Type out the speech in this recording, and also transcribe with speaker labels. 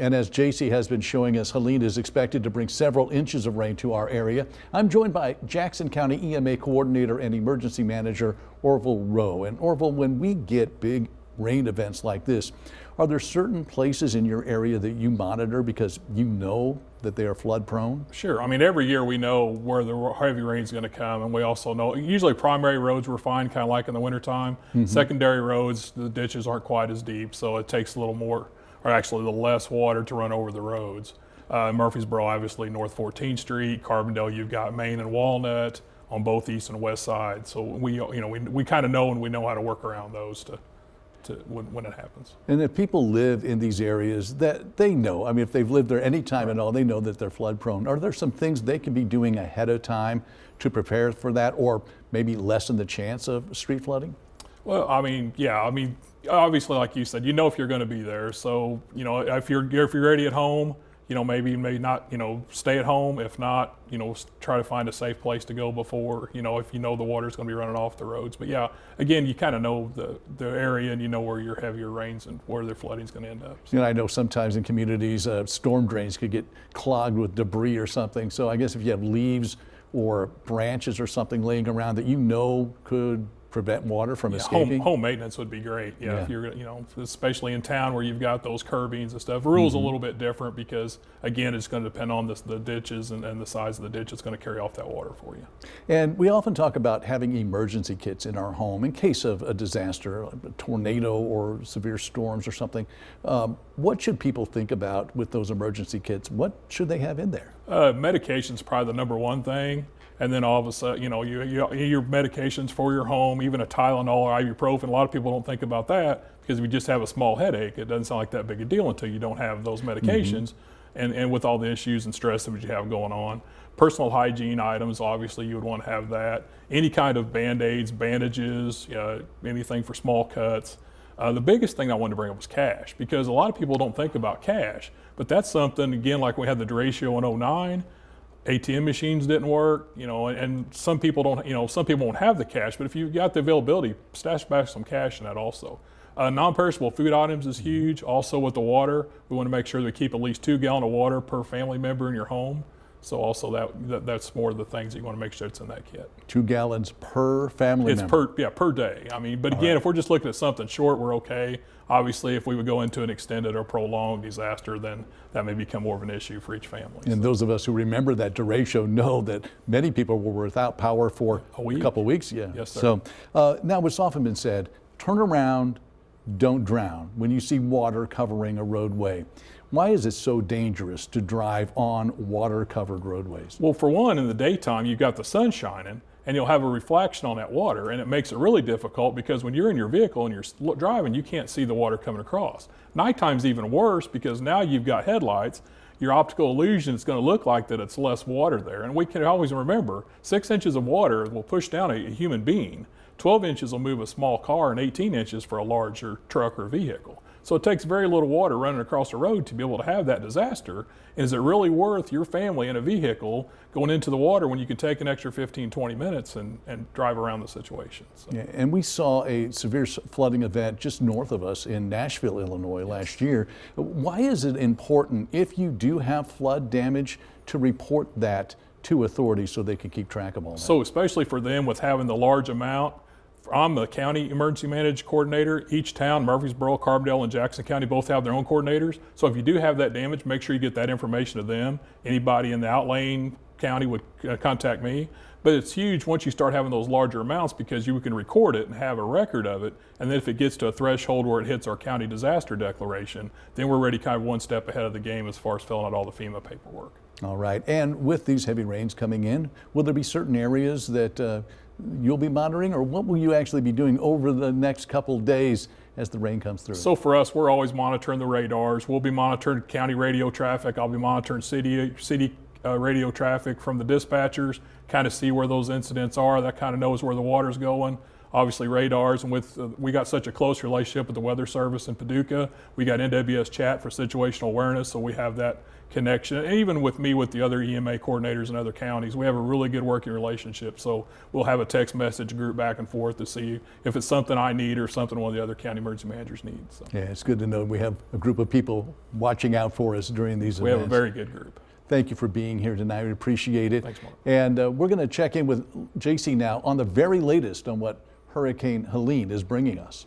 Speaker 1: And as JC has been showing us, Helene is expected to bring several inches of rain to our area. I'm joined by Jackson County EMA Coordinator and Emergency Manager Orville Rowe. And Orville, when we get big rain events like this, are there certain places in your area that you monitor because you know that they are flood prone?
Speaker 2: Sure. I mean, every year we know where the heavy rain is going to come, and we also know usually primary roads we're fine, kind of like in the wintertime. Secondary roads, the ditches aren't quite as deep, so it takes a little more, or actually the less water to run over the roads. Murfreesboro, obviously North 14th Street, Carbondale, you've got Main and Walnut on both east and west sides. So we kind of know, and we know how to work around those to when it happens.
Speaker 1: And if people live in these areas, that they know, I mean, if they've lived there any time at all, they know that they're flood prone. Are there some things they can be doing ahead of time to prepare for that, or maybe lessen the chance of street flooding?
Speaker 2: Well, I mean, yeah, I mean, obviously, like you said, you know if you're going to be there. So, if you're ready at home, maybe not, stay at home. If not, try to find a safe place to go before, if you know the water's going to be running off the roads. But yeah, again, you kind of know the area, and you know where your heavier rains and where the flooding's going to end up. So.
Speaker 1: I know sometimes in communities, storm drains could get clogged with debris or something. So I guess if you have leaves or branches or something laying around that could prevent water from escaping.
Speaker 2: Home maintenance would be great. Yeah, if you're, especially in town where you've got those curbings and stuff. The rule's a little bit different because, again, it's going to depend on the ditches and the size of the ditch that's going to carry off that water for you.
Speaker 1: And we often talk about having emergency kits in our home in case of a disaster, a tornado or severe storms or something. What should people think about with those emergency kits? What should they have in there?
Speaker 2: Medication's probably the number one thing. And then all of a sudden, your medications for your home, even a Tylenol or ibuprofen. A lot of people don't think about that because if you just have a small headache, it doesn't sound like that big a deal until you don't have those medications. And with all the issues and stress that you have going on. Personal hygiene items, obviously you would want to have that. Any kind of Band-Aids, bandages, anything for small cuts. The biggest thing I wanted to bring up was cash, because a lot of people don't think about cash. But that's something, again, like we had the derecho in 2009. ATM machines didn't work, and some people don't, some people won't have the cash, but if you've got the availability, stash back some cash in that also. Non-perishable food items is huge. Also with the water, we want to make sure that we keep at least 2 gallons of water per family member in your home. So also that's more of the things that you want to make sure it's in that kit.
Speaker 1: 2 gallons per family member?
Speaker 2: Per day. I mean, but again, if we're just looking at something short, we're okay. Obviously, if we would go into an extended or prolonged disaster, then that may become more of an issue for each family.
Speaker 1: And those of us who remember that derecho know that many people were without power for a couple of weeks. Yeah.
Speaker 2: Yes, sir.
Speaker 1: So now it's often been said, turn around, don't drown when you see water covering a roadway. Why is it so dangerous to drive on water-covered roadways?
Speaker 2: Well, for one, in the daytime, you've got the sun shining, and you'll have a reflection on that water, and it makes it really difficult because when you're in your vehicle and you're driving, you can't see the water coming across. Nighttime's even worse because now you've got headlights. Your optical illusion is going to look like that it's less water there. And we can always remember, 6 inches of water will push down a human being. 12 inches will move a small car, and 18 inches for a larger truck or vehicle. So it takes very little water running across the road to be able to have that disaster. And is it really worth your family in a vehicle going into the water when you can take an extra 15, 20 minutes and drive around the situation? So.
Speaker 1: Yeah, and we saw a severe flooding event just north of us in Nashville, Illinois last year. Why is it important, if you do have flood damage, to report that to authorities so they can keep track of all that?
Speaker 2: So especially for them with having the large amount, I'm the county emergency management coordinator. Each town, Murfreesboro, Carbondale, and Jackson County both have their own coordinators. So if you do have that damage, make sure you get that information to them. Anybody in the outlying county would contact me. But it's huge once you start having those larger amounts because you can record it and have a record of it. And then if it gets to a threshold where it hits our county disaster declaration, then we're ready kind of one step ahead of the game as far as filling out all the FEMA paperwork.
Speaker 1: All right. And with these heavy rains coming in, will there be certain areas that you'll be monitoring, or what will you actually be doing over the next couple days as the rain comes through?
Speaker 2: So for us, we're always monitoring the radars. We'll be monitoring county radio traffic. I'll be monitoring city radio traffic from the dispatchers, kind of see where those incidents are. That kind of knows where the water's going. obviously radars, and with we got such a close relationship with the Weather Service in Paducah. We got NWS chat for situational awareness, so we have that connection. And even with me, with the other EMA coordinators in other counties, we have a really good working relationship. So we'll have a text message group back and forth to see if it's something I need or something one of the other county emergency managers needs. So
Speaker 1: Yeah, it's good to know we have a group of people watching out for us during these
Speaker 2: we
Speaker 1: events.
Speaker 2: have a very good group.
Speaker 1: Thank you for being here tonight. We appreciate it.
Speaker 2: Thanks, Mark.
Speaker 1: And we're going to check in with JC now on the very latest on what Hurricane Helene is bringing us.